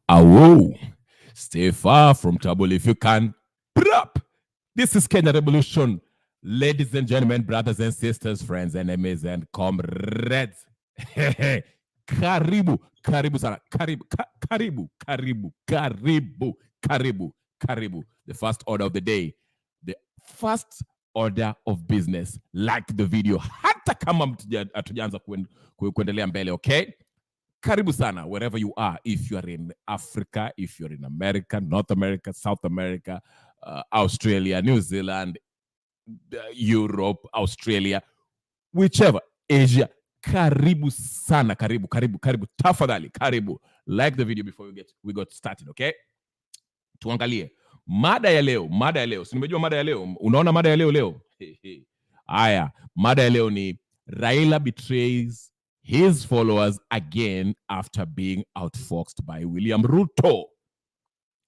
Awo, stay far from trouble if you can. Prop. This is Kenya Revolution. Ladies and gentlemen, brothers and sisters, friends, enemies, and comrades. Karibu, karibu sana. Karibu. The first order of the day. The first order of business. Like the video. Hata kama hatujaanza kuendelea mbele, okay? Karibu sana, wherever you are. If you are in Africa, if you're in America, North America, South America, Australia, New Zealand, Europe, Australia, whichever, Asia, karibu sana, karibu. Tafadhali, karibu. Like the video before we got started, okay? Tuangalie. Mada ya leo. Si nimejua mada ya leo. Unaona mada ya leo? Aya, mada ya leo ni Raila betrays his followers again after being outfoxed by William Ruto.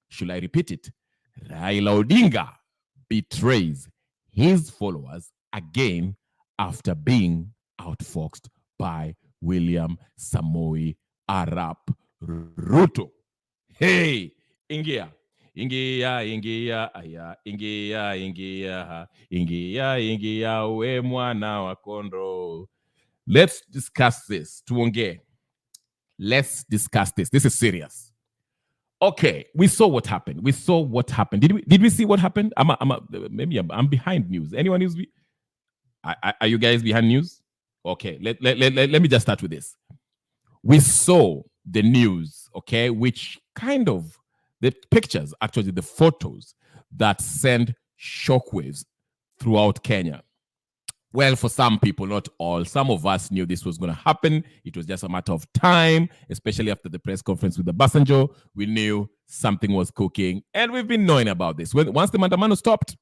Should I repeat it? Raila Odinga betrays his followers again after being outfoxed by William Samoei Arap Ruto. Hey, ingia, we mwana wa kondo. Let's discuss this. Let's discuss this. This is serious. Okay, we saw what happened. Did we see what happened? Maybe I'm behind news. Anyone news? Are you guys behind news? Okay, let me just start with this. We saw the news, okay, which kind of the pictures, actually the photos that send shockwaves throughout Kenya. Well, for some people, not all. Some of us knew this was going to happen. It was just a matter of time, especially after the press conference with the Basanjo. We knew something was cooking, and we've been knowing about this. Once the Mandamano stopped,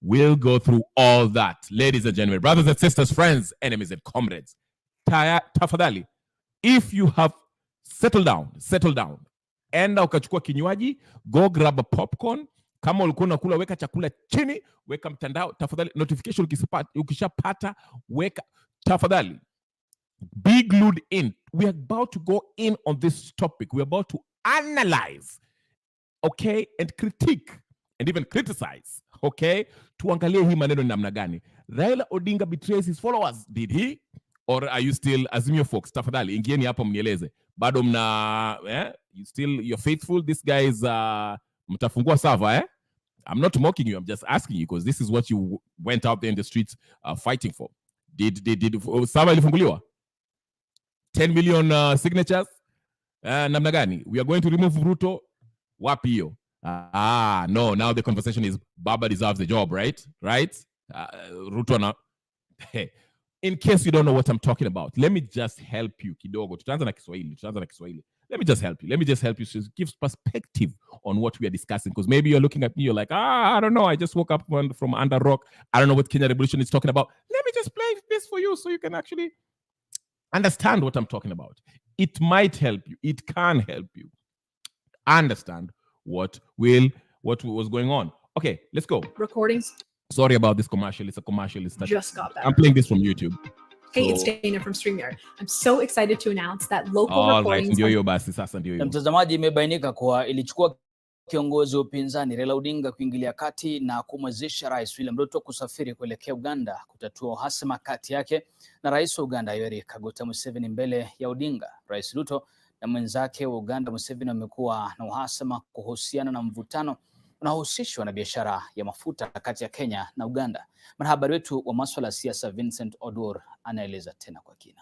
we'll go through all that. Ladies and gentlemen, brothers and sisters, friends, enemies and comrades. Tafadhali, if you have settled down. Enda ukachukua kinywaji, go grab a popcorn. Kama ulikuwa unakula, weka chakula chini, weka mtandao, tafadhali. Notification ukishapata, weka, tafadhali. Be glued in. We are about to go in on this topic. We are about to analyze, okay, and critique, and even criticize, okay? Tuangalie hii maneno namna gani. Raila Odinga betrays his followers. Did he? Or are you still Azimio folks? Tafadhali, ingieni hapo mnieleze. Bado you're faithful? This guy is mtafungua sava, eh? I'm not mocking you. I'm just asking you because this is what you went out there in the streets fighting for. Did sava ilifunguliwa? 10 million signatures? Namna gani? We are going to remove Ruto. Wapi hiyo? No. Now the conversation is Baba deserves the job, right? Ruto na. Hey. In case you don't know what I'm talking about, let me just help you kidogo. Tutaanza na Kiswahili. Let me just help you to give perspective on what we are discussing. Because maybe you're looking at me, you're like, I don't know. I just woke up from under rock. I don't know what Kenya Revolution is talking about. Let me just play this for you so you can actually understand what I'm talking about. It might help you. It can help you understand what was going on. Okay, let's go. Recordings. Sorry about this commercial. It's a commercial. Just got that. I'm playing this from YouTube. Hey, it's Dana from StreamYard. I'm so excited to announce that local recordings. Mtazamaji, imebainika kuwa ilichukua kiongozi wa upinzani Raila Odinga kuingilia kati na kumwezesha Rais William Ruto kusafiri kuelekea Uganda kutatua uhasama kati yake na Rais wa Uganda Yoweri Kaguta Museveni mbele ya Odinga. Rais Ruto na mwenzake wa Uganda Museveni wamekuwa na uhasama kuhusiana na mvutano unahusishwa na biashara ya mafuta kati ya Kenya na Uganda. Mwanahabari wetu wa masuala ya siasa Vincent Odor anaeleza tena kwa kina.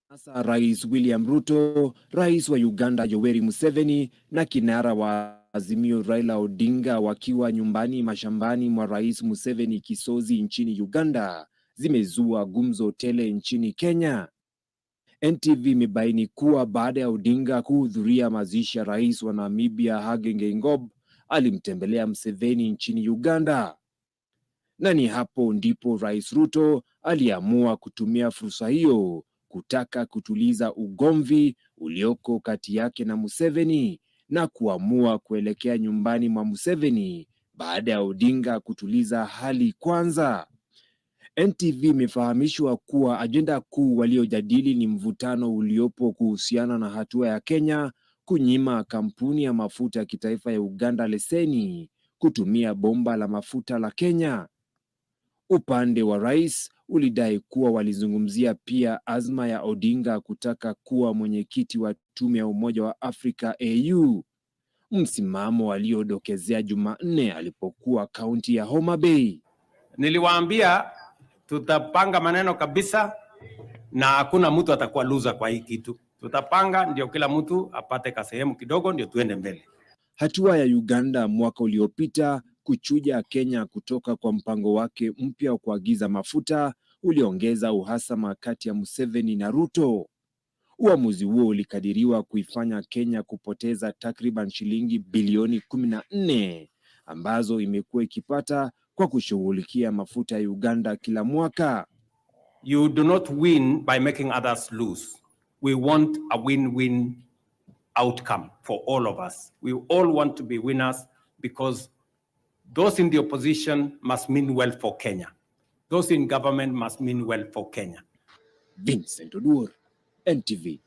Sasa Rais William Ruto, Rais wa Uganda Yoweri Museveni na kinara wa Azimio Raila Odinga wakiwa nyumbani mashambani mwa Rais Museveni Kisozi nchini Uganda zimezua gumzo tele nchini Kenya. NTV imebaini kuwa baada ya Odinga kuhudhuria mazishi ya Rais wa Namibia Hage Geingob, alimtembelea Museveni nchini Uganda. Na ni hapo ndipo Rais Ruto aliamua kutumia fursa hiyo kutaka kutuliza ugomvi ulioko kati yake na Museveni na kuamua kuelekea nyumbani mwa Museveni baada ya Odinga kutuliza hali kwanza. NTV imefahamishwa kuwa ajenda kuu waliojadili ni mvutano uliopo kuhusiana na hatua ya Kenya kunyima kampuni ya mafuta ya kitaifa ya Uganda leseni kutumia bomba la mafuta la Kenya. Upande wa rais ulidai kuwa walizungumzia pia azma ya Odinga kutaka kuwa mwenyekiti wa tume ya Umoja wa Afrika AU, msimamo aliodokezea Jumanne alipokuwa kaunti ya Homa Bay. Niliwaambia tutapanga maneno kabisa na hakuna mtu atakuwa loser kwa hii kitu. Tutapanga ndio kila mtu apate kasehemu kidogo ndio tuende mbele. Hatua ya Uganda mwaka uliopita kuchuja Kenya kutoka kwa mpango wake mpya wa kuagiza mafuta uliongeza uhasama kati ya Museveni na Ruto. Uamuzi huo ulikadiriwa kuifanya Kenya kupoteza takriban shilingi bilioni 14 ambazo imekuwa ikipata kwa kushughulikia mafuta ya Uganda kila mwaka. You do not win by making others lose. We want a win-win outcome for all of us. We all want to be winners because those in the opposition must mean well for Kenya. Those in government must mean well for Kenya. Vincent Odur, NTV.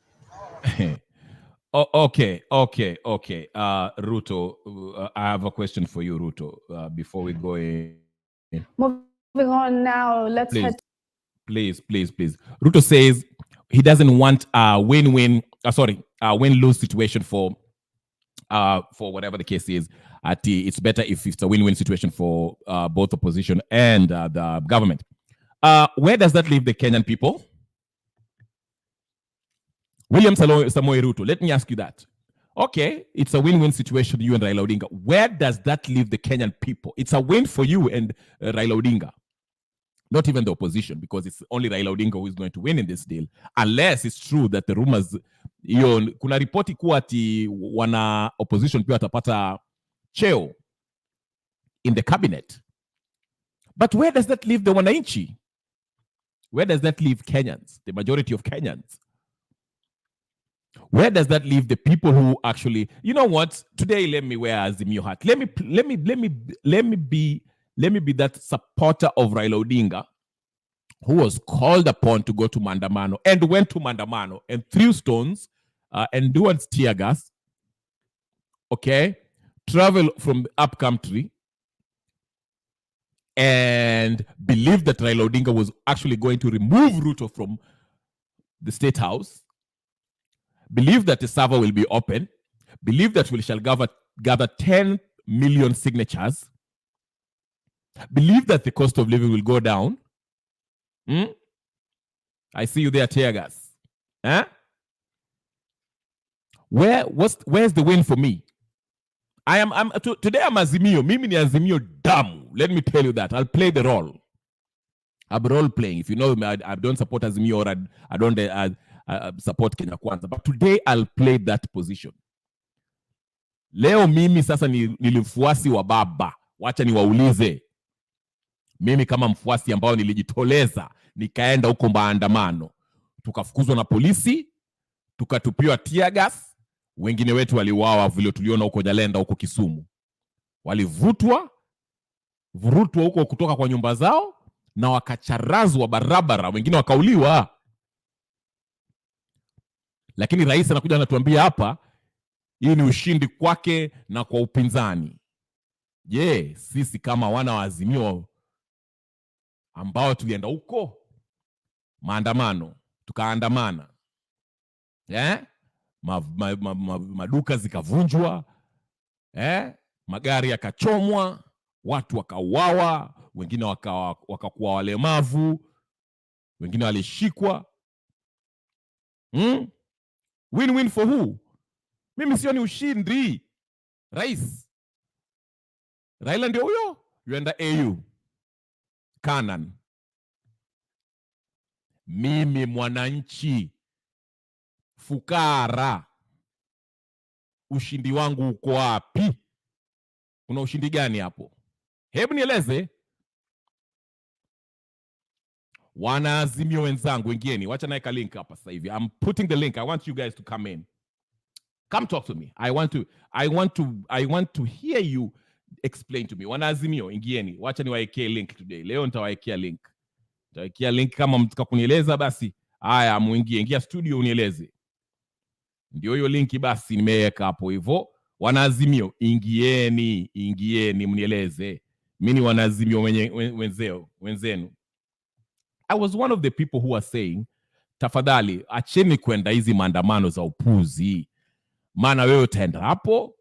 Okay. Ruto, I have a question for you, Ruto, before we go in. Moving on now, let's head. Please. Ruto says he doesn't want a win-lose situation for whatever the case is. It's better if it's a win-win situation for both opposition and the government. Where does that leave the Kenyan people? William Samoei Ruto, let me ask you that. Okay, it's a win-win situation, you and Raila Odinga. Where does that leave the Kenyan people? It's a win for you and Raila Odinga. Not even the opposition, because it's only Raila Odinga who is going to win in this deal. Unless it's true that the rumors, kuna ripoti kuwa ati wana opposition pia watapata cheo in the cabinet. But where does that leave the wananchi? Where does that leave Kenyans, the majority of Kenyans? Where does that leave the people who actually, you know what? Today, let me wear a Azimio hat. Let me be that supporter of Raila Odinga who was called upon to go to Mandamano and went to Mandamano and threw stones and doing tear gas. Okay, travel from up country and believe that Raila Odinga was actually going to remove Ruto from the State House. Believe that the server will be open. Believe that we shall gather 10 million signatures. Believe that the cost of living will go down. I see you there, tear gas. Huh? Where's the win for me? Today I'm Azimio. Mimi ni Azimio damu. Let me tell you that. I'll play the role. I'm role playing. If you know me, I don't support Azimio or I don't support Kenya Kwanza. But today I'll play that position. Leo mimi sasa ni mfuasi wa baba. Wacha niwaulize. Mimi kama mfuasi ambao nilijitoleza, nikaenda huko maandamano. Tukafukuzwa na polisi, tukatupiwa tear gas, wengine wetu waliuawa vile tuliona huko Jalenda huko Kisumu. Walivurutwa huko kutoka kwa nyumba zao na wakacharazwa barabara, wengine wakauliwa. Lakini rais anakuja anatuambia hapa hii ni ushindi kwake na kwa upinzani. Je, sisi kama wana wa Azimio ambao tulienda huko maandamano, tukaandamana. Maduka zikavunjwa, magari yakachomwa, watu wakauawa, wengine wakakuwa walemavu, wengine walishikwa. Win-win for who? Mimi sio ni ushindi. Rais Raila ndio huyo, yuenda AU Kanan. Mimi mwananchi fukara, ushindi wangu uko wapi? Kuna ushindi gani hapo? Hebu nieleze. Wana Azimio wenzangu, wengieni, wacha naeka link hapa sasa hivi. I'm putting the link. I want you guys to come in. Come talk to me. I want to hear you explain to me. Wana Azimio, ingieni. Wacha niwaekee link today. Leo nitawaekea link. Takia link kama mtaka kunieleza basi. Haya, muingie, ingia studio unieleze. Ndio hiyo linki basi nimeweka hapo hivyo. Wanaazimio, ingieni mnieleze. Mimi ni wanaazimio wenzenu. I was one of the people who were saying, tafadhali acheni kwenda hizi maandamano za upuzi. Maana wewe utaenda hapo,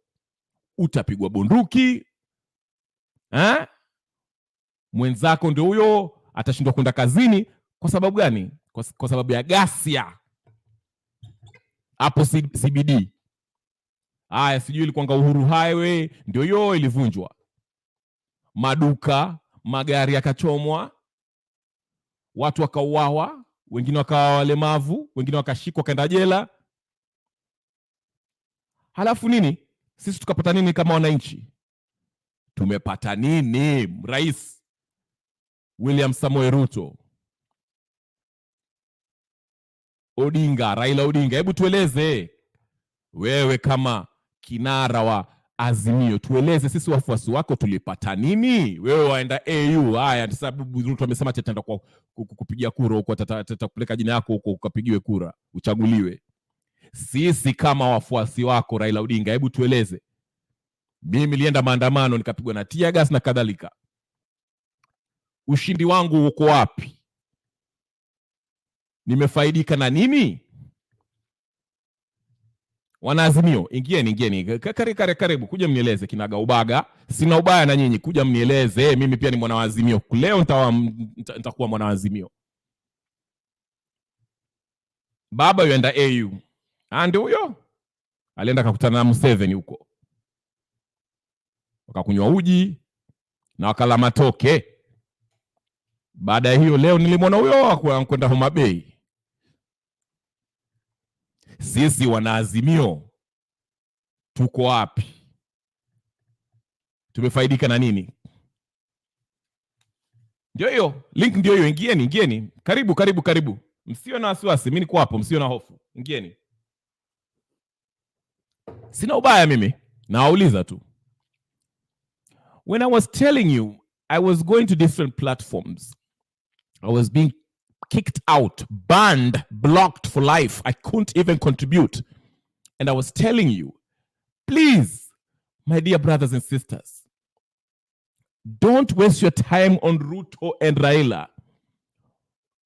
utapigwa bunduki. Mwenzako ndio huyo atashindwa kwenda kazini kwa sababu gani? Kwa sababu ya ghasia. Hapo CBD. Haya, sijui ilikuwa Uhuru Highway ndio hiyo ilivunjwa. Maduka, magari yakachomwa, watu wakauawa, wengine wakawa walemavu, wengine wakashikwa kaenda jela. Halafu nini? Sisi tukapata nini kama wananchi? Tumepata nini? Rais William Samoei Ruto, Odinga, Raila Odinga, hebu tueleze wewe kama kinara wa Azimio, tueleze sisi wafuasi wako tulipata nini? Wewe waenda AU, haya sababu Ruto amesema ataenda kwa kupigia kura huko, atakupeleka jina yako huko ukapigiwe kura, uchaguliwe. Sisi kama wafuasi wako Raila Odinga, hebu tueleze. Mimi nilienda maandamano nikapigwa na tear gas na kadhalika. Ushindi wangu uko wapi? Nimefaidika na nini? Wanaazimio, ingieni. Karibu, kuja mnieleze kinaga ubaga. Sina ubaya na nyinyi, kuja mnieleze. Mimi pia ni mwanaazimio. Leo nitakuwa mwanaazimio. Baba yuenda AU. Ndio huyo. Alienda kakutana na Museveni huko. Wakakunywa uji na wakala matoke. Baada ya hiyo leo nilimwona huyo kwenda Homa Bay. Sisi wanaazimio tuko wapi? Tumefaidika na nini? Ndio hiyo, link ndio hiyo, ingieni. Karibu. Msio na wasiwasi, mimi niko hapo, msio na hofu. Ingieni. Sina ubaya mimi, nawauliza tu. When I was telling you, I was going to different platforms. I was being kicked out, banned, blocked for life. I couldn't even contribute. And I was telling you, please, my dear brothers and sisters, don't waste your time on Ruto and Raila.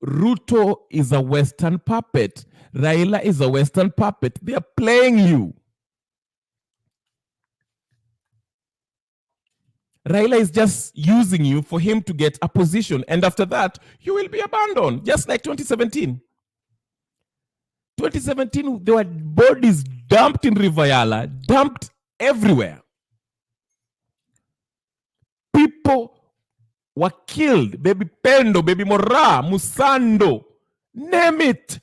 Ruto is a Western puppet. Raila is a Western puppet. They are playing you. Raila is just using you for him to get a position. And after that, you will be abandoned. Just like 2017. 2017, there were bodies dumped in River Yala, dumped everywhere. People were killed. Baby Pendo, Baby Mora, Musando, name it.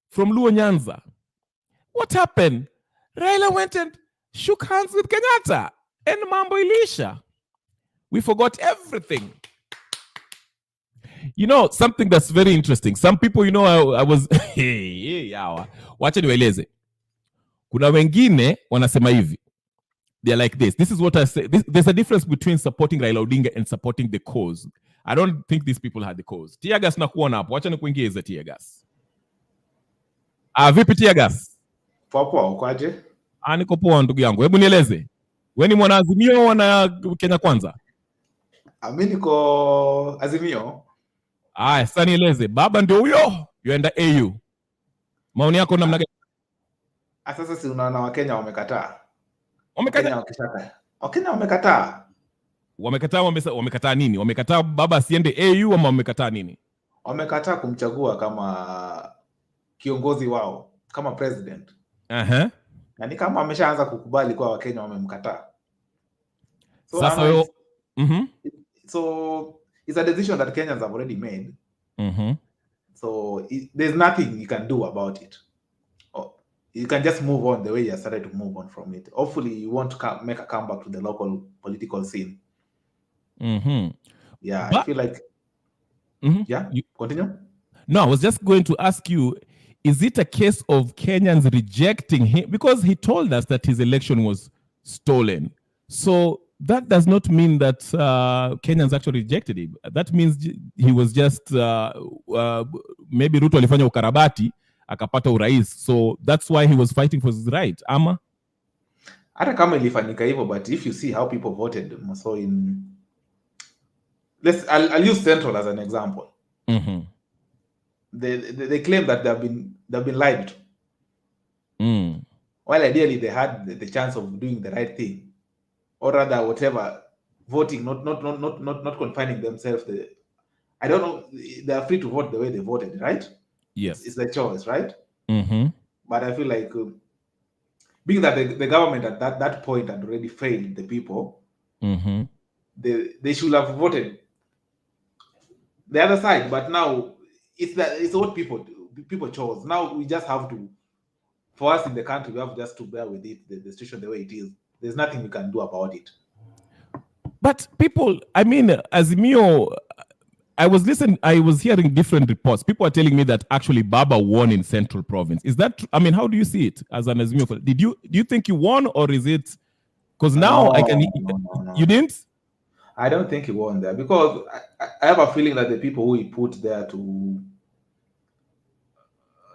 From Luo Nyanza. What happened? Raila went and shook hands with Kenyatta. And mambo ilisha. We forgot everything. You know, something that's very interesting. Some people, you know, I was... Wacha niwaeleze. Kuna wengine wanasema hivi. They're like this. This is what I say. There's a difference between supporting Raila Odinga and supporting the cause. I don't think these people had the cause. Tear gas na kuona hapo. Wacha nikuingize tear gas. Vipi tear gas? Poa, ukoaje? Niko poa ndugu yangu. Hebu nieleze. Wewe ni mwanaazimio wana Kenya Kwanza? Mimi niko Azimio. Sasa nieleze. Baba ndio huyo, yuenda AU. Maoni yako namna gani? Sasa si unaona Wakenya wamekataa. Wakenya wamekataa. Wamekataa nini? Wamekataa baba asiende AU ama wamekataa nini? Wamekataa kumchagua kama kiongozi wao, kama president. Na ni kama ameshaanza kukubali kwa Wakenya wamemkataa. Sasa so it's a decision that Kenyans have already made. So there's nothing you can do about it. You can just move on the way you started to move on from it. Hopefully you want to make a comeback to the local political scene. Yeah, but I feel like... Yeah, continue. No, I was just going to ask you, is it a case of Kenyans rejecting him? Because he told us that his election was stolen. So that does not mean that Kenyans actually rejected him. That means he was just maybe Ruto alifanya ukarabati akapata urais, so that's why he was fighting for his right. Ama hata kama ilifanyika hivyo, but if you see how people voted, so I'll use Central as an example. They claim that they've been lied to. While ideally they had the chance of doing the right thing, or rather whatever, voting, not confining themselves. I don't know, they are free to vote the way they voted, right? Yes, it's their choice, right? But I feel like being that the government at that point had already failed the people, they should have voted the other side. But now it's what people chose. Now we just have to, for us in the country, we have just to bear with it, the situation the way it is. There's nothing we can do about it. But people, I mean, Azimio, I was hearing different reports. People are telling me that actually Baba won in Central Province. Is that, I mean, how do you see it as an Azimio? Do you think you won, or is it, because now No. You didn't? I don't think he won there, because I have a feeling that the people who he put there to,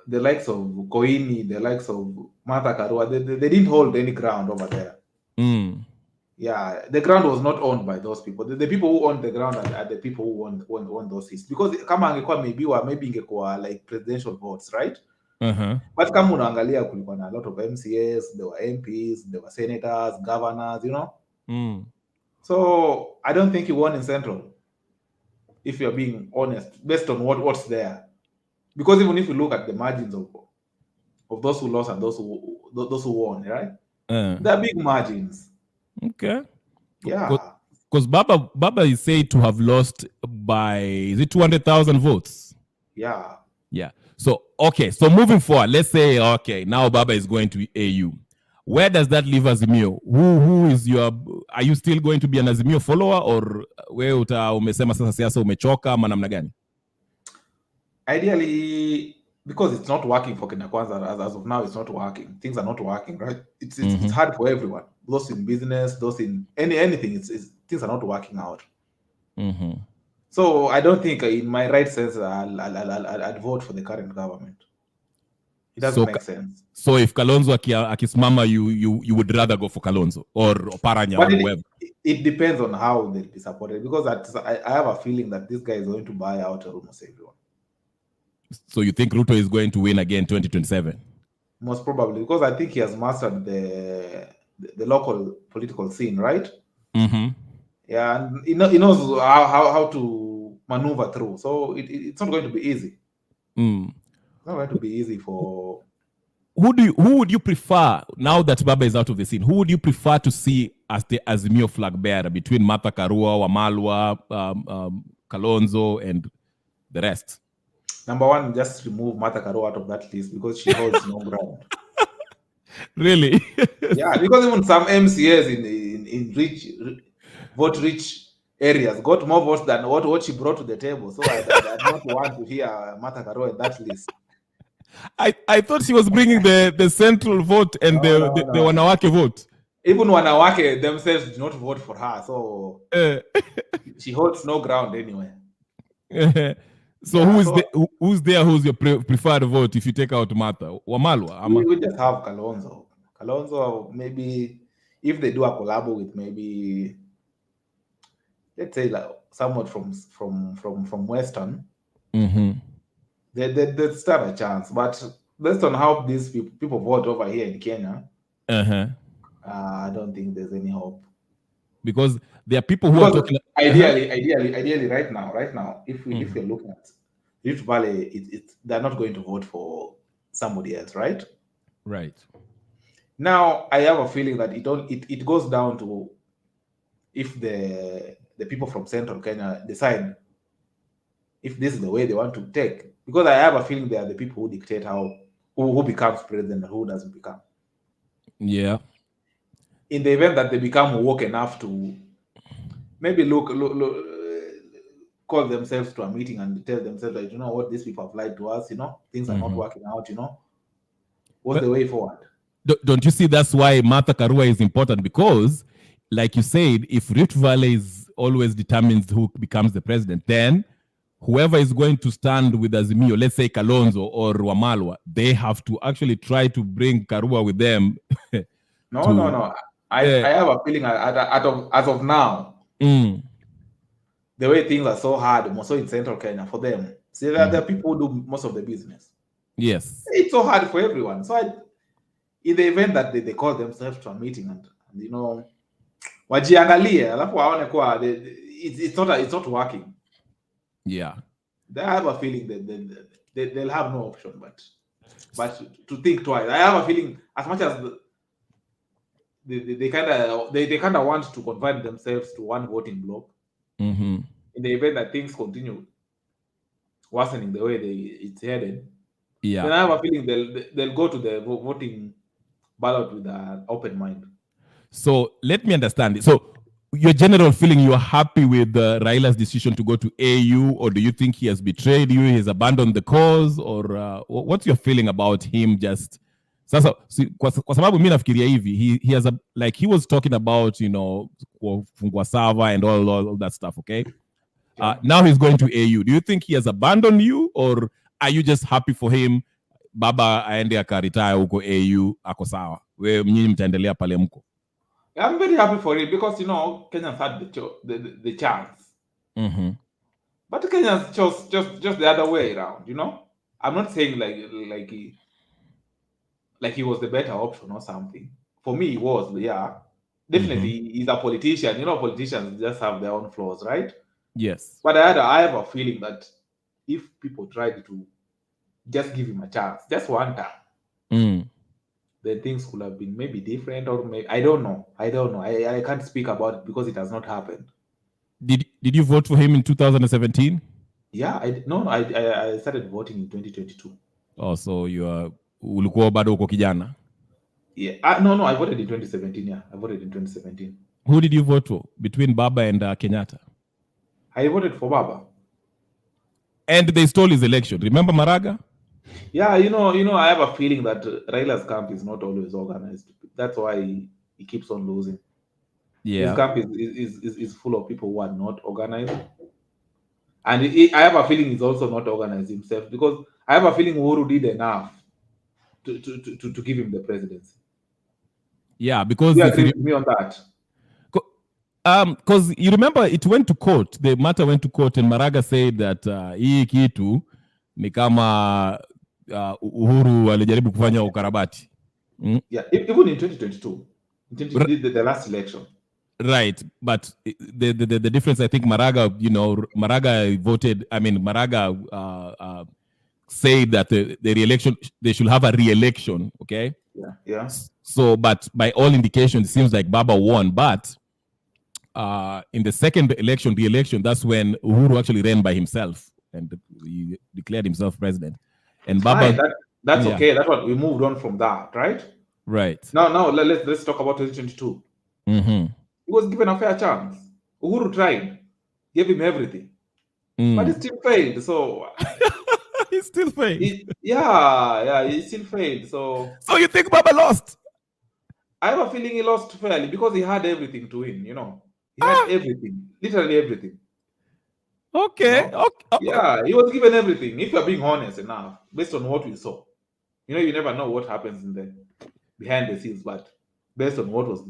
the likes of Koini, the likes of Martha Karua, they didn't hold any ground over there. Yeah, the ground was not owned by those people. The people who owned the ground are the people who won those seats. Because kama angekuwa maybe ingekuwa like presidential votes, right? But kama unaangalia kulikuwa na a lot of MCAs, there were MPs, there were senators, governors, you know? So I don't think he won in Central, if you're being honest, based on what's there. Because even if you look at the margins of those who lost and those who won, right? They're big margins. Okay. Yeah. Because Baba is said to have lost by, is it 200,000 votes? Yeah. Yeah. So, okay. So moving forward, let's say, okay, now Baba is going to AU. Where does that leave Azimio? Who is your, are you still going to be an Azimio follower, or wewe umesema sasa siasa umechoka ama namna gani? Ideally, because it's not working for Kenya Kwanza, as of now, it's not working. Things are not working, right? It's hard for everyone. Those in business, those in anything, things are not working out. So I don't think, in my right sense, I'd vote for the current government. It doesn't make sense. So if Kalonzo akisimama, you would rather go for Kalonzo or Paranya or whoever? It depends on how they'll be supported, because I have a feeling that this guy is going to buy out almost everyone. So you think Ruto is going to win again 2027? Most probably, because I think he has mastered the local political scene, right? Yeah, and he knows how to maneuver through. So it's not going to be easy. It's not going to be easy for. Who would you prefer, now that Baba is out of the scene? Who would you prefer to see as the Azimio flag bearer between Martha Karua, Wamalwa, Kalonzo, and the rest? Number one, just remove Martha Karua out of that list, because she holds no ground. Really? Yeah, because even some MCAs in vote-rich areas got more votes than what she brought to the table. So I don't want to hear Martha Karua in that list. I thought she was bringing the central vote and the Wanawake vote. Even Wanawake themselves did not vote for her, so she holds no ground anyway. So yeah, who's your preferred vote if you take out Martha? Wamalwa? We just have Kalonzo. Kalonzo, maybe if they do a collab with, maybe, let's say, like someone from Western, they stand a chance. But based on how these people vote over here in Kenya, I don't think there's any hope. Because there are people who are talking. Ideally, right now, if you're looking at Rift Valley, they're not going to vote for somebody else, right? Right. Now, I have a feeling that it goes down to if the people from Central Kenya decide if this is the way they want to take. Because I have a feeling they are the people who dictate who becomes president and who doesn't become. Yeah. In the event that they become woke enough to maybe call themselves to a meeting and tell themselves that, you know what, these people have lied to us, things are not working out, what's the way forward? Don't you see that's why Martha Karua is important? Because like you said, if Rift Valley is always determines who becomes the president, then whoever is going to stand with Azimio, let's say Kalonzo or Wamalwa, they have to actually try to bring Karua with them. No. I have a feeling as of now, the way things are so hard, more so in Central Kenya for them. See, there are people who do most of the business. Yes. It's so hard for everyone. So in the event that they call themselves to a meeting and you know, wajiangalie, alafu waone kuwa it's not working. Yeah. I have a feeling that they'll have no option but to think twice. I have a feeling as much as they kind of want to confine themselves to one voting block. In the event that things continue worsening the way it's headed, then I have a feeling they'll go to the voting ballot with an open mind. So let me understand it. So your general feeling, you are happy with Raila's decision to go to AU, or do you think he has betrayed you, he has abandoned the cause, or what's your feeling about him? Just sasa, kwa sababu mimi nafikiria hivi, he has like he was talking about, you know, kufungua sava and all that stuff, okay? Now he's going to AU. Do you think he has abandoned you, or are you just happy for him? Baba aende akaretire huko AU, ako sawa. Wewe mnyinyi mtaendelea pale mko. I'm very happy for it because, you know, Kenyans had the chance. But Kenyans chose just the other way around, you know? I'm not saying like he was the better option or something. For me, he was, yeah. Definitely, he's a politician. You know, politicians just have their own flaws, right? Yes. But I have a feeling that if people tried to just give him a chance, just one time, then things could have been maybe different, or maybe I don't know. I can't speak about it because it has not happened. Did you vote for him in 2017? Yeah, I started voting in 2022. Oh, so you are ulikuwa bado uko kijana? Yeah, no, I voted in 2017. Yeah, I voted in 2017. Who did you vote for between Baba and Kenyatta? I voted for Baba. And they stole his election. Remember Maraga? Yeah, you know, I have a feeling that Raila's camp is not always organized. That's why he keeps on losing. Yeah. His camp is full of people who are not organized. And I have a feeling he's also not organized himself, because I have a feeling Uhuru did enough to give him the presidency. Yeah, because you agree with me on that? Because you remember it went to court. The matter went to court, and Maraga said that hii kitu ni kama Uhuru alijaribu kufanya ukarabati. Yeah, even in 2022, the last election. Right, but the difference, I think Maraga, you know, Maraga voted. I mean, Maraga said that the re-election, they should have a re-election. Okay. Yeah. So, but by all indications, it seems like Baba won. But in the second election, re-election, that's when Uhuru actually ran by himself and he declared himself president. And Baba, fine, that's okay. That's what we moved on from that, right? Right. Now let's talk about 2022. He was given a fair chance. Uhuru tried, gave him everything, but he still failed. So he still failed. He still failed. So you think Baba lost? I have a feeling he lost fairly because he had everything to win. You know, he had everything, literally everything. Okay. You know? Okay. Yeah, he was given everything. If you're being honest enough, based on what we saw, you know, you never know what happens in the behind the scenes, but based on what was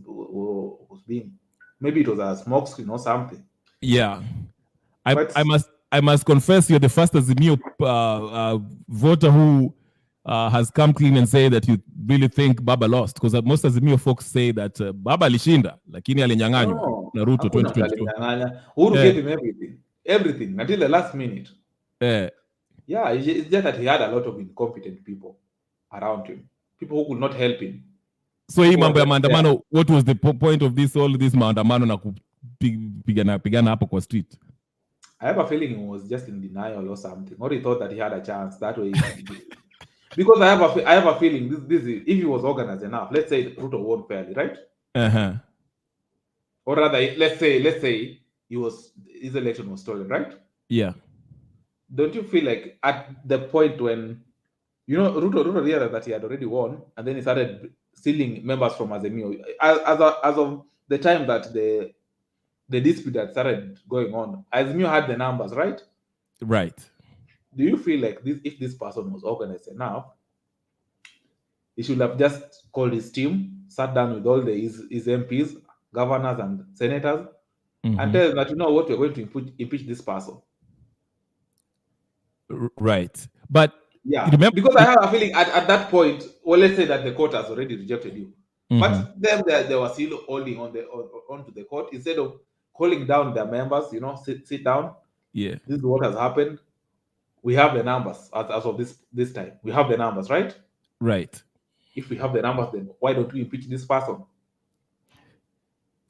being. Maybe it was a smokescreen or something. Yeah, I must confess, you're the first Azimio voter who has come clean and say that you really think Baba lost, because most Azimio folks say that Baba alishinda, lakini alinyang'anywa na Ruto 2022. Uhuru gave him everything until the last minute. Yeah, it's just that he had a lot of incompetent people around him, people who could not help him. So hii mambo ya maandamano, what was the point of all this maandamano na kupigana hapo kwa street? I have a feeling he was just in denial or something, or he thought that he had a chance that way. Because I have a feeling this is, if he was organized enough, let's say Ruto won fairly, right? Or rather, let's say his election was stolen, right? Yeah. Don't you feel like at the point when, you know, Ruto realized that he had already won, and then he started stealing members from Azimio. As of the time that the dispute that started going on, Azimio had the numbers, right? Right. Do you feel like if this person was organized enough, he should have just called his team, sat down with all his MPs, governors, and senators, and tell them that, you know what, we're going to impeach this person? Right. But yeah, remember, because I have a feeling at that point, well, let's say that the court has already rejected you, but then they were still holding onto the court instead of calling down their members. You know, sit down. Yeah, this is what has happened. We have the numbers as of this time. We have the numbers, right? Right. If we have the numbers, then why don't we impeach this person?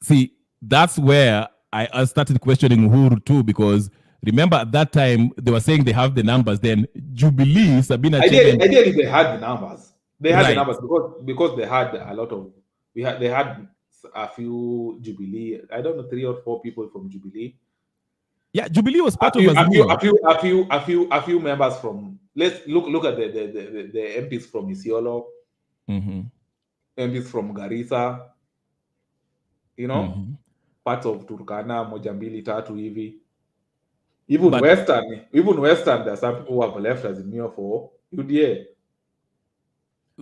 See, that's where I started questioning Uhuru too, because remember at that time they were saying they have the numbers. Then Jubilee, Sabina. Ideally, they had the numbers. They had the numbers because they had a lot of. They had a few Jubilee. I don't know, 3 or 4 people from Jubilee. Yeah, Jubilee was part a few, of a few members from. Let's look at the MPs from Isiolo, MPs from Garissa. You know, parts of Turkana, moja mbili tatu hivi. Even Western, there are some people who have left as Azimio for UDA.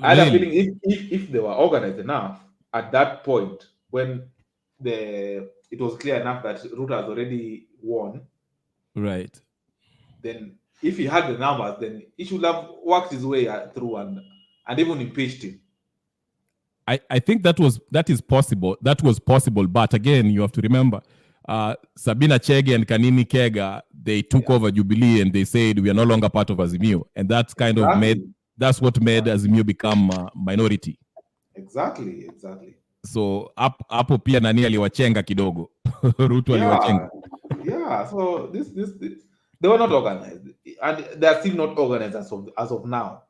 I had a feeling if they were organized enough at that point, when it was clear enough that Ruto has already won, right? Then if he had the numbers, then he should have worked his way through and even impeached him. I think that is possible. That was possible, but again, you have to remember, Sabina Chege and Kanini Kega, they took over Jubilee and they said we are no longer part of Azimio, and that's kind of that's what made Azimio become a minority. Exactly. So hapo pia nani aliwachenga kidogo. Ruto aliwachenga. Yeah, so this they were not organized, and they are still not organized as of now.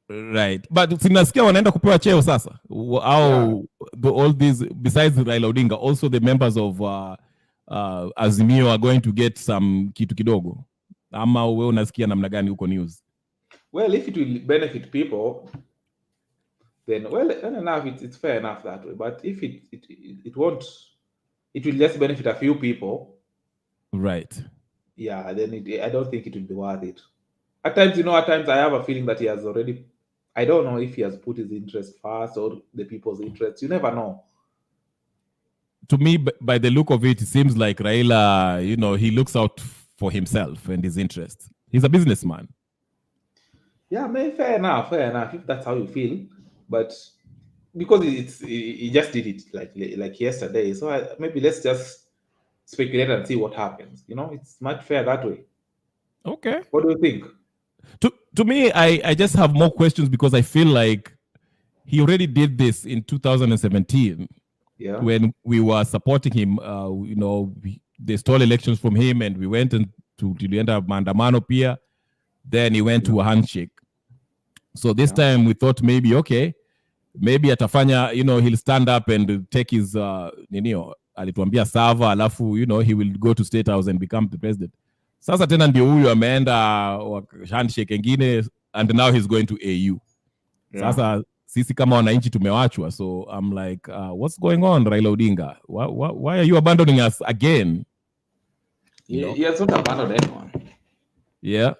Right, but sinasikia wanaenda kupewa cheo sasa. All these besides Raila Odinga, also the members of Azimio are going to get some kitu kidogo. Ama wewe unasikia namna gani huko news? Well, if it will benefit people, then enough. It's fair enough that way. But if it won't, it will just benefit a few people. Right. Yeah. Then I don't think it will be worth it. At times, I have a feeling that he has already. I don't know if he has put his interest first or the people's interest. You never know. To me, by the look of it, it seems like Raila, he looks out for himself and his interest. He's a businessman. Yeah, fair enough. If that's how you feel, but because he just did it like yesterday, so maybe let's just speculate and see what happens. It's much fair that way. Okay. What do you think? To me, I just have more questions because I feel like he already did this in 2017. Yeah. When we were supporting him, they stole elections from him, and we went to tulienda maandamano pia. Then he went to a handshake. So this time we thought maybe atafanya, he'll stand up and take his alituambia sava, alafu he will go to State House and become the president. Sasa tena ndio huyu ameenda handshake engine, and now he's going to AU. Sasa sisi kama wananchi tumewachwa, so I'm like, what's going on, Raila Odinga? Why are you abandoning us again? He has not abandoned anyone. Yeah.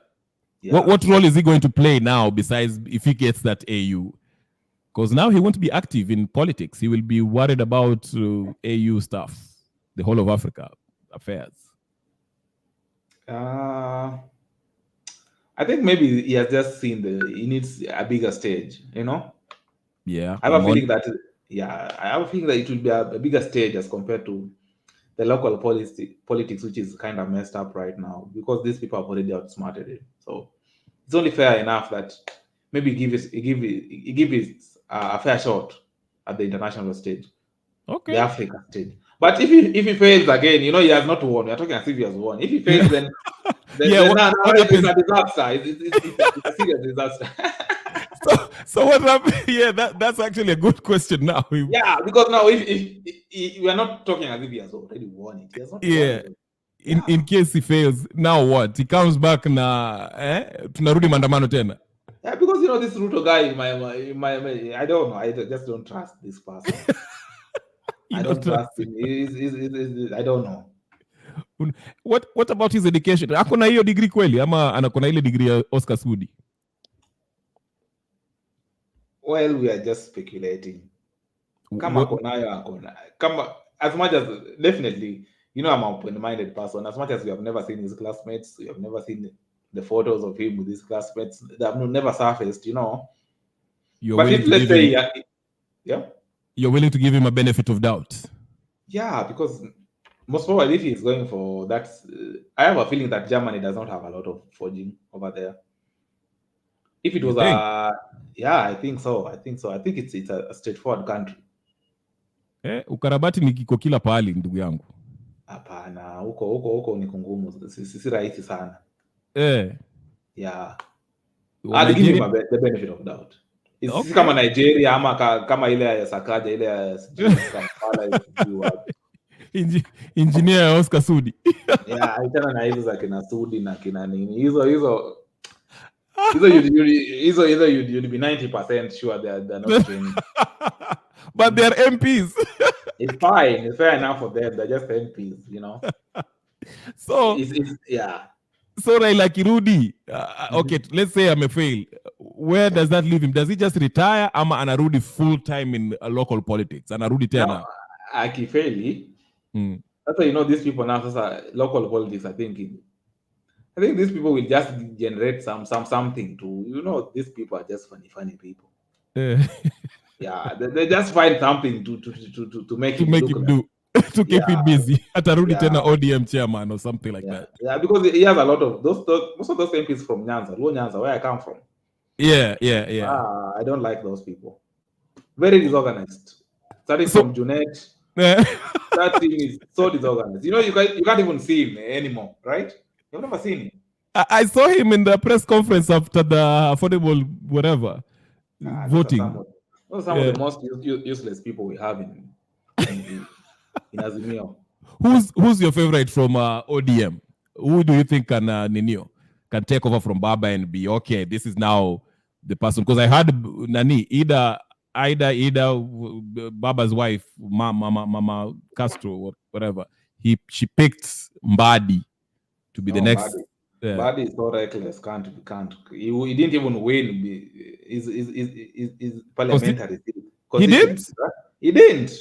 What role is he going to play now besides if he gets that AU? Because now he won't be active in politics. He will be worried about AU stuff, the whole of Africa affairs. I think maybe he has just seen he needs a bigger stage, Yeah. I have a feeling that it will be a bigger stage as compared to the local politics, which is kind of messed up right now because these people have already outsmarted him. So it's only fair enough that maybe give it a fair shot at the international stage, okay, the Africa stage. But if he fails again, he has not won. We are talking as if he has won. If he fails, then it's a disaster. It's a serious disaster. So what happened? Yeah, that's actually a good question now. Yeah, because now if we are not talking as if he has already won it. He has not won it. In case he fails, now what? He comes back na tunarudi maandamano tena. Yeah, because this Ruto guy, I don't know. I just don't trust this person. I don't trust him. I don't know. What about his education? Ako na hiyo degree kweli ama anakona ile degree ya Oscar Sudi? Well, we are just speculating. Kama akona. Kama, as much as, definitely, you know, I'm an open-minded person. As much as we have never seen his classmates, we have never seen the photos of him with his classmates. They have never surfaced, you know. But if, let's say, yeah, you're willing to give him a benefit of doubt. Yeah, because most probably if he's going for that, I have a feeling that Germany does not have a lot of forging over there. If it was yeah, I think so. I think it's a straightforward country. Ukarabati ni kiko kila pahali ndugu yangu. Hapana, huko ni kungumu. Si rahisi sana. Yeah. I'll give him the benefit of doubt. It's kama Nigeria ama kama ile ya Sakaja, ile ya Kampala. Engineer ya Oscar Sudi. Yeah, itana na hizo za kina Sudi na kina nini. Hizo you'd be 90% sure they're not training. But they're MPs. It's fine. It's fair enough for them. They're just MPs, you know. So yeah. So Raila Kirudi, okay, let's say I'm a fail. Where does that leave him? Does he just retire ama anarudi full time in local politics? Anarudi tena. No, akifeli. That's why, you know, these people now, local politics, I think these people will just generate something to, you know, these people are just funny people. Yeah, they just find something to make him do. To keep him busy. Atarudi tena ODM chairman or something like that. Yeah, because he has a lot of most of those MPs from Nyanza, where I come from. Yeah. I don't like those people. Very disorganized. Starting from Junet. That thing is so disorganized. You know, you can't even see him anymore, right? You've never seen him. I saw him in the press conference after the affordable whatever voting. Those are some of the most useless people we have in Azimio. Who's your favorite from ODM? Who do you think can take over from Baba and be okay? This is now the person, because I heard Ida, Baba's wife, Mama Castro, whatever. She picked Mbadi to be the next. Mbadi is so reckless. Can't. He didn't even win his parliamentary seat. He didn't. He didn't.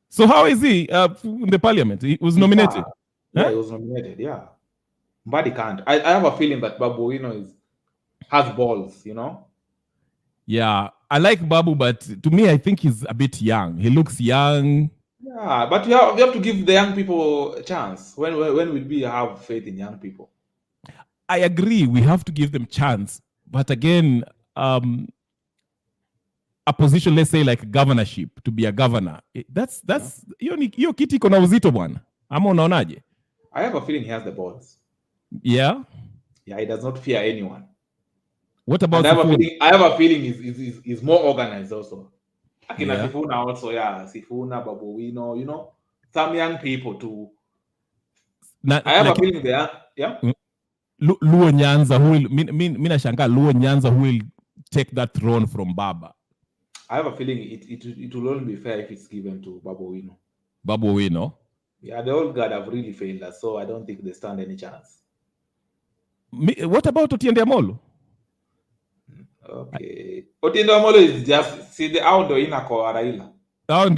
So how is he in the parliament? He was nominated. Yeah, he was nominated. Yeah, Mbadi can't. I have a feeling that Babu, you know, has balls. You know. Yeah, I like Babu, but to me, I think he's a bit young. He looks young. Yeah, but we have to give the young people a chance. When will we have faith in young people? I agree. We have to give them chance. But again, a position, let's say like governorship, to be a governor, that's hiyo kiti iko na uzito bwana. Ama unaonaje? I have a feeling he has the balls. Yeah? Yeah, he does not fear anyone. What about I have a feeling he's more organized also. Akina Sifuna also, Sifuna, Babu Wino, you know, some young people too. I have a feeling there, yeah. Luo Nyanza, who will mina shanga Luo Nyanza who will take that throne from Baba. I have a feeling it will only be fair if it's given to Babu Wino. Babu Wino? Yeah, the old guard have really failed us, so I don't think they stand any chance. What about Otiende Amolo? Okay. Otiende Amolo is just, see, the outdoor inako Raila. Out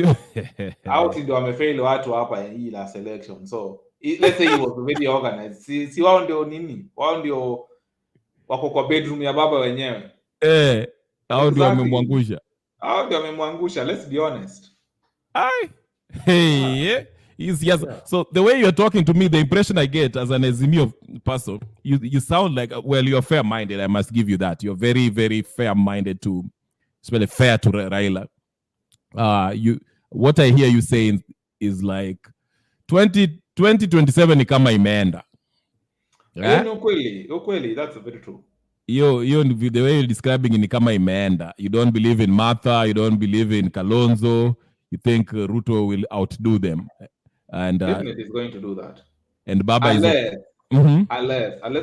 ndio wamefail watu hapa hii last election. So let's say he was very organized. Si wao ndio nini? Wao ndio wako kwa bedroom ya baba wenyewe. Hao ndio wamemwangusha. Let's be honest. Yes. So the way you're talking to me, the impression I get as an Azimio person, you sound like, well, you're fair-minded. I must give you that. You're very, very fair-minded to, especially fair to Raila. What I hear you saying is like 2027 ni kama imeenda. No kweli, that's very true. The way you're describing ni kama imeenda. You don't believe in Martha, you don't believe in Kalonzo, you think Ruto will outdo them. And definitely is going to do that. And Baba unless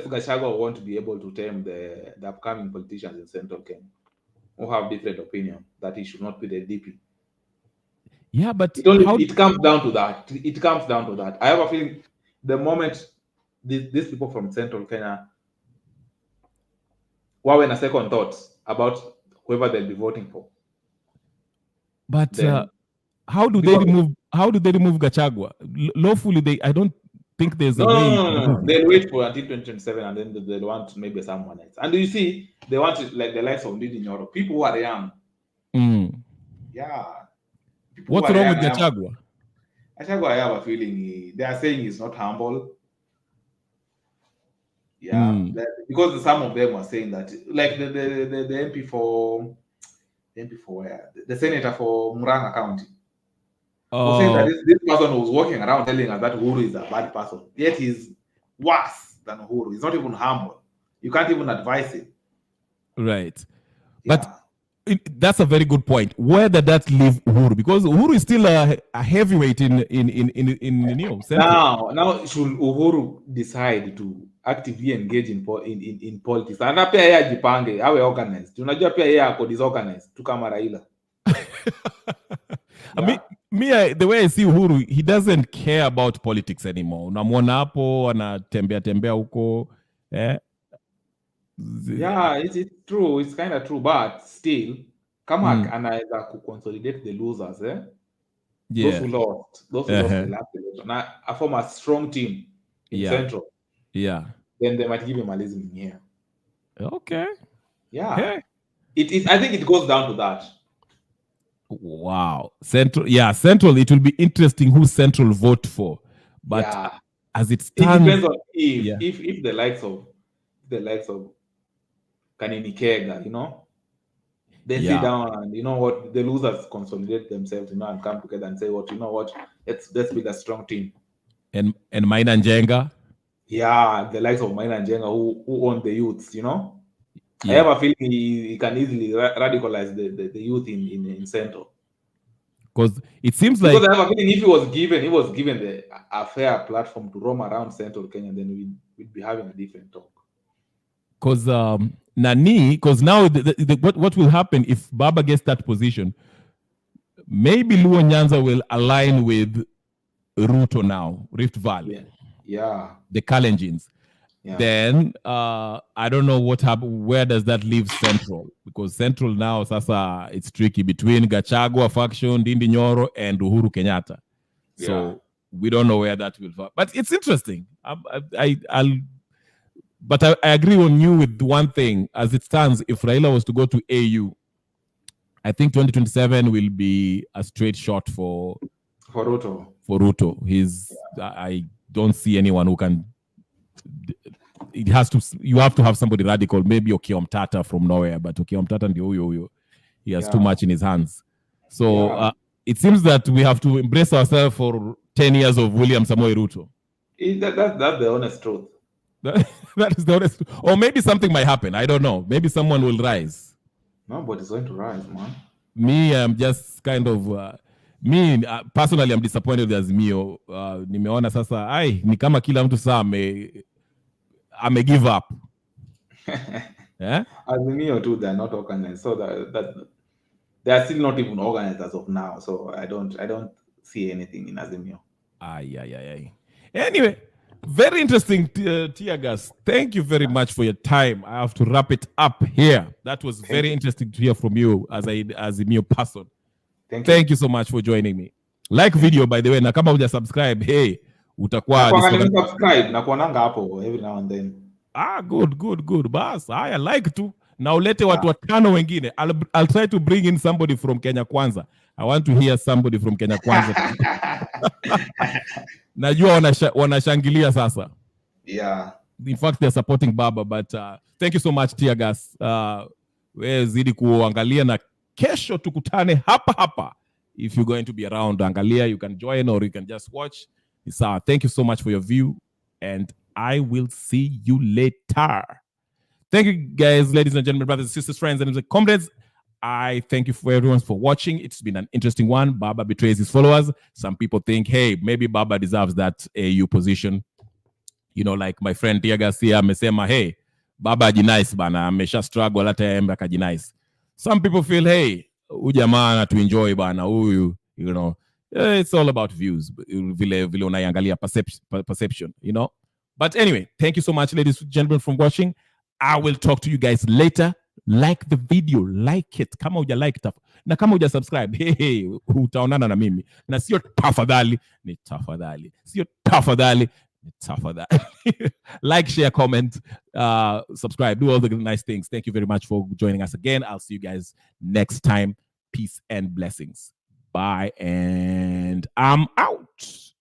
Gachagua want to be able to tame the upcoming politicians in Central Kenya who have different opinion that he should not be the DP. Yeah, but it comes down to that. It comes down to that. I have a feeling the moment these people from Central Kenya were in a second thoughts about whoever they'll be voting for. But how do they remove Gachagua? Lawfully, I don't think there's a way. No. They'll wait for until 2027 and then they'll want maybe someone else. And you see, they want it like the likes of Ndidi Nyoro. People who are young. Yeah. What's wrong with Gachagua? Gachagua, I have a feeling they are saying he's not humble. Yeah, because some of them were saying that, like the MP for where? The senator for Murang'a County. Was saying that this person was walking around telling us that Uhuru is a bad person. Yet he's worse than Uhuru. He's not even humble. You can't even advise him. Right. But that's a very good point. Where did that leave Uhuru? Because Uhuru is still a heavyweight in Central. Now should Uhuru decide to actively engage in politics? And pia yeye ajipange, awe organized. Unajua pia yeye ako disorganized tu kama Raila. The way I see Uhuru, he doesn't care about politics anymore. Unamwona hapo anatembea huko. Yeah, it's true. It's kind of true, but still, kama anaweza consolidate the losers, those who lost the last election. Now, form a strong team in Central. Yeah. Then they might give him a lism here. Okay. Yeah. Okay. I think it goes down to that. Wow. Central. It will be interesting who Central vote for. But as it stands, it depends on if the likes of Kanini Kega, they sit down and the losers consolidate themselves, and come together and say, let's build a strong team. And Maina Njenga. Yeah, the likes of Maina Njenga who own the youths, I have a feeling he can easily radicalize the youth in Central. Because it seems like, I have a feeling if he was given a fair platform to roam around Central Kenya, then we'd be having a different talk. Because now what will happen if Baba gets that position? Maybe Luo Nyanza will align with Ruto now, Rift Valley. Yeah. The Kalenjins. Yeah. Then I don't know what happened. Where does that leave Central? Because Central now, Sasa, it's tricky between Gachagua faction, Ndindi Nyoro, and Uhuru Kenyatta. So we don't know where that will fall. But it's interesting. But I agree on you with one thing. As it stands, if Raila was to go to AU, I think 2027 will be a straight shot for Ruto. I don't see anyone who can. You have to have somebody radical, maybe Okiya Omtatah from nowhere, but Okiya Omtatah ndio huyo. He has too much in his hands. So it seems that we have to embrace ourselves for 10 years of William Samoei Ruto. That's the honest truth. That is the honest truth. Or maybe something might happen. I don't know. Maybe someone will rise. Nobody's going to rise, man. Me, I'm just kind of... personally, I'm disappointed with Azimio. Nimeona sasa, ni kama kila mtu saa ame give up. Azimio too, they're not organized. So that they are still not even organized as of now. So I don't see anything in Azimio. Anyway, very interesting, Tiagas. Thank you very much for your time. I have to wrap it up here. That was very interesting to hear from you as a new person. Thank you so much for joining me. Like video, by the way, na kama huja subscribe, hey, utakuwa subscribe na kuonanga hapo every now and then. Good. Bas, I like to. Na ulete watu watano wengine. I'll try to bring in somebody from Kenya Kwanza. I want to hear somebody from Kenya Kwanza. Najua wanashangilia sasa. Yeah. In fact, they're supporting Baba, but thank you so much, Tiagas. Wewe zidi kuangalia na kesho tukutane hapa. If you're going to be around, angalia, you can join or you can just watch. Thank you so much for your view, and I will see you later. Thank you, guys, ladies and gentlemen, brothers and sisters, friends, and comrades. I thank you for everyone for watching. It's been an interesting one. Baba betrays his followers. Some people think, hey, maybe Baba deserves that AU position. Like my friend Tia Garcia amesema, hey, Baba ajinice bana, amesha struggle hata yeye akajinice. Some people feel, hey, huyu jamaa to enjoy bana, huyu, It's all about views. Vile unaiangalia perception, you know. But anyway, thank you so much, ladies and gentlemen, for watching. I will talk to you guys later. Like the video, like it. Kama uja like it, na kama uja subscribe, hey, utaonana na mimi. Na sio tafadhali, ni tafadhali. Sio tafadhali, ni tafadhali. Like, share, comment, subscribe, do all the nice things. Thank you very much for joining us again. I'll see you guys next time. Peace and blessings. Bye, and I'm out.